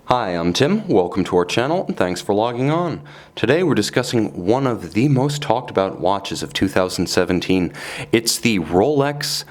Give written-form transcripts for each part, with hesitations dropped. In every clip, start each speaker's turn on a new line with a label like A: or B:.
A: Hi, I'm Tim. Welcome to our channel and thanks for logging on. Today we're discussing one of the most talked about watches of 2017. It's the Rolex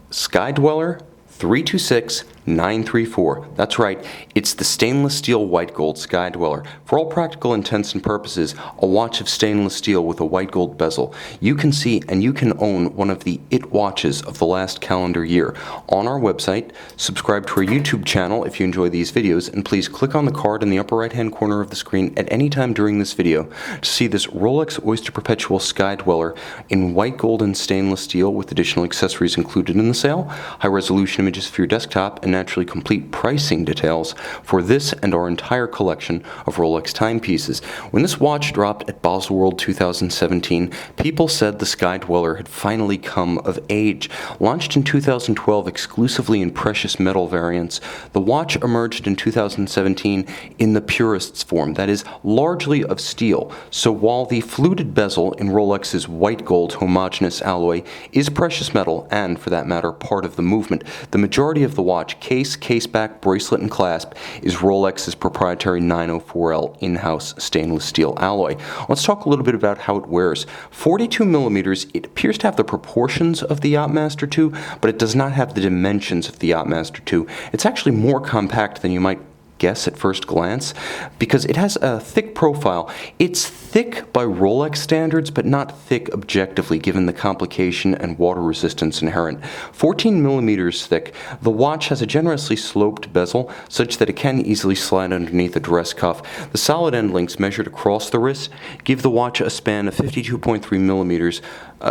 A: Sky Dweller 326934. That's right, it's the stainless steel white gold Sky Dweller. For all practical intents and purposes, a watch of stainless steel with a white gold bezel. You can see and you can own one of the IT watches of the last calendar year. On our website, subscribe to our YouTube channel if you enjoy these videos, and please click on the card in the upper right hand corner of the screen at any time during this video to see this Rolex Oyster Perpetual Sky Dweller in white gold and stainless steel with additional accessories included in the sale, high resolution images for your desktop, and naturally complete pricing details for this and our entire collection of Rolex timepieces. When this watch dropped at Bezel World 2017, people said the Sky Dweller had finally come of age. Launched in 2012 exclusively in precious metal variants, the watch emerged in 2017 in the purist's form, that is, largely of steel. So while the fluted bezel in Rolex's white gold homogeneous alloy is precious metal and, for that matter, part of the movement, the majority of the watch, case, caseback, bracelet, and clasp, is Rolex's proprietary 904L in-house stainless steel alloy. Let's talk a little bit about how it wears. 42 millimeters, it appears to have the proportions of the Yachtmaster 2, but it does not have the dimensions of the Yachtmaster 2. It's actually more compact than you might guess at first glance, because it has a thick profile. It's thick by Rolex standards, but not thick objectively given the complication and water resistance inherent. 14 millimeters thick, the watch has a generously sloped bezel such that it can easily slide underneath a dress cuff. The solid end links measured across the wrist give the watch a span of 52.3 millimeters,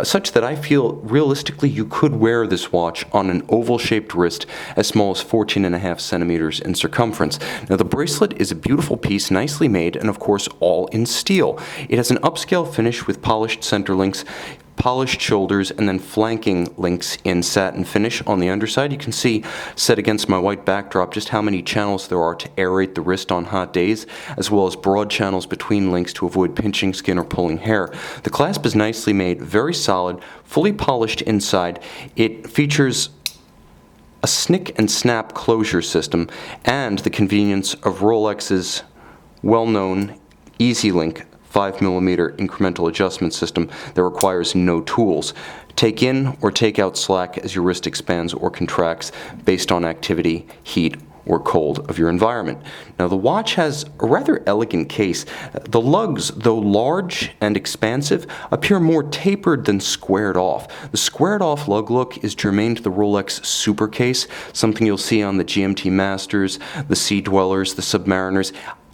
A: such that I feel realistically you could wear this watch on an oval-shaped wrist as small as 14.5 centimeters in circumference. Now, the bracelet is a beautiful piece, nicely made, and of course all in steel. It has an upscale finish with polished center links, polished shoulders, and then flanking links in satin finish on the underside. You can see, set against my white backdrop, just how many channels there are to aerate the wrist on hot days, as well as broad channels between links to avoid pinching skin or pulling hair. The clasp is nicely made, very solid, fully polished inside. It features a snick and snap closure system and the convenience of Rolex's well-known EasyLink 5mm incremental adjustment system that requires no tools. Take in or take out slack as your wrist expands or contracts based on activity, heat, or cold of your environment. Now, the watch has a rather elegant case. The lugs, though large and expansive, appear more tapered than squared off. The squared off lug look is germane to the Rolex Super case, something you'll see on the GMT Masters, the Sea Dwellers, the Submariners.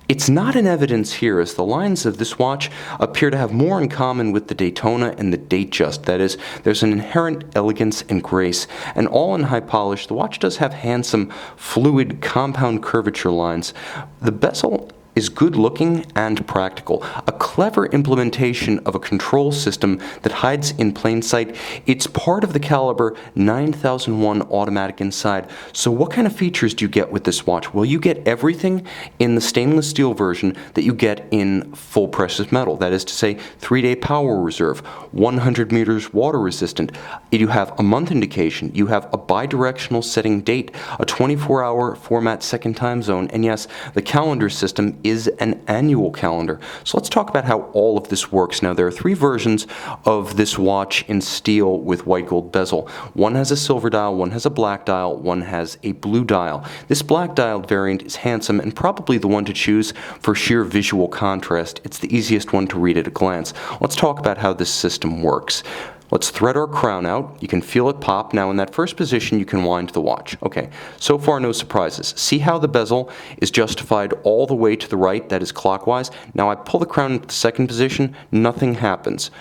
A: It's not in evidence here, as the lines of this watch appear to have more in common with the Daytona and the Datejust. That is, there's an inherent elegance and grace, and all in high polish. The watch does have handsome, fluid, compound curvature lines. The bezel is good looking and practical. A clever implementation of a control system that hides in plain sight. It's part of the caliber 9001 automatic inside. So what kind of features do you get with this watch? Well, you get everything in the stainless steel version that you get in full precious metal. That is to say, 3-day power reserve, 100 meters water resistant. You have a month indication. You have a bidirectional setting date, a 24-hour format second time zone, and yes, the calendar system is an annual calendar. So let's talk about how all of this works. Now, there are 3 versions of this watch in steel with white gold bezel. One has a silver dial, one has a black dial, one has a blue dial. This black dialed variant is handsome and probably the one to choose for sheer visual contrast. It's the easiest one to read at a glance. Let's talk about how this system works. Let's thread our crown out. You can feel it pop. Now, in that first position, you can wind the watch. Okay, so far no surprises. See how the bezel is justified all the way to the right, that is clockwise? Now I pull the crown into the second position, nothing happens.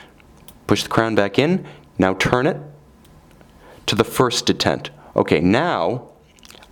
A: Push the crown back in, now turn it to the first detent. Okay, now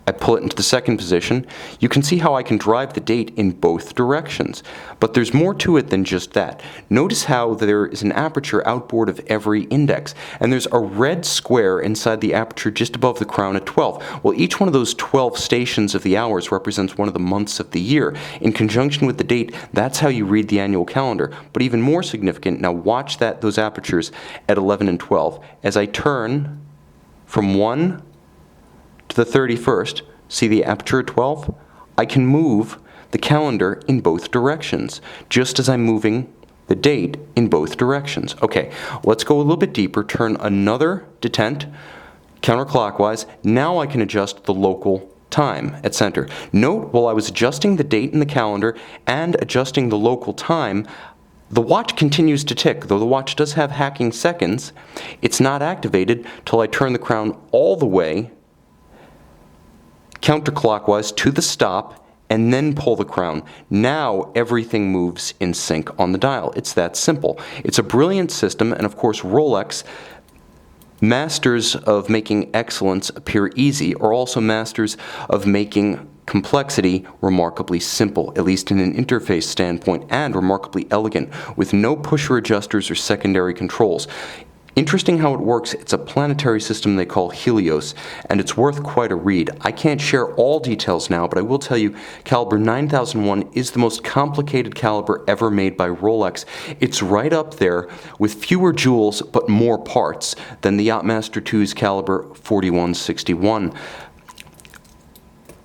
A: I pull it into the second position. You can see how I can drive the date in both directions. But there's more to it than just that. Notice how there is an aperture outboard of every index, and there's a red square inside the aperture just above the crown at 12. Well, each one of those 12 stations of the hours represents one of the months of the year. In conjunction with the date, that's how you read the annual calendar. But even more significant, now watch those apertures at 11 and 12. As I turn from 1 to the 31st, see the aperture at 12? I can move the calendar in both directions, just as I'm moving the date in both directions. Okay, let's go a little bit deeper, turn another detent counterclockwise. Now I can adjust the local time at center. Note, while I was adjusting the date in the calendar and adjusting the local time, the watch continues to tick. Though the watch does have hacking seconds, it's not activated till I turn the crown all the way counterclockwise to the stop and then pull the crown. Now everything moves in sync on the dial. It's that simple. It's a brilliant system, and of course Rolex, masters of making excellence appear easy, are also masters of making complexity remarkably simple, at least in an interface standpoint, and remarkably elegant, with no pusher adjusters or secondary controls. Interesting how it works. It's a planetary system they call Helios, and it's worth quite a read. I can't share all details now, but I will tell you caliber 9001 is the most complicated caliber ever made by Rolex. It's right up there with fewer jewels but more parts than the Yachtmaster 2's caliber 4161.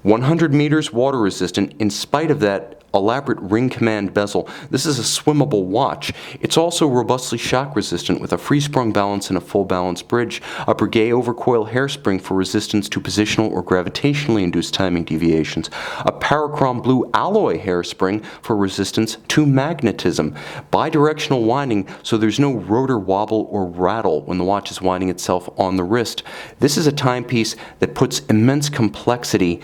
A: 100 meters water resistant in spite of that elaborate ring command bezel. This is a swimmable watch. It's also robustly shock resistant with a free-sprung balance and a full balance bridge, a Breguet overcoil hairspring for resistance to positional or gravitationally induced timing deviations, a parachrom blue alloy hairspring for resistance to magnetism, bidirectional winding so there's no rotor wobble or rattle when the watch is winding itself on the wrist. This is a timepiece that puts immense complexity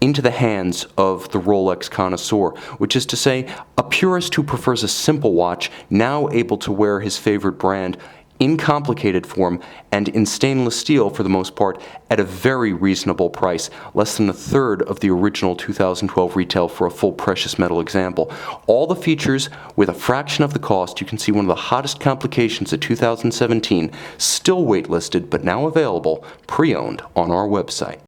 A: into the hands of the Rolex connoisseur, which is to say, a purist who prefers a simple watch, now able to wear his favorite brand in complicated form and in stainless steel for the most part at a very reasonable price, less than a third of the original 2012 retail for a full precious metal example. All the features with a fraction of the cost. You can see one of the hottest complications of 2017, still waitlisted but now available pre-owned on our website.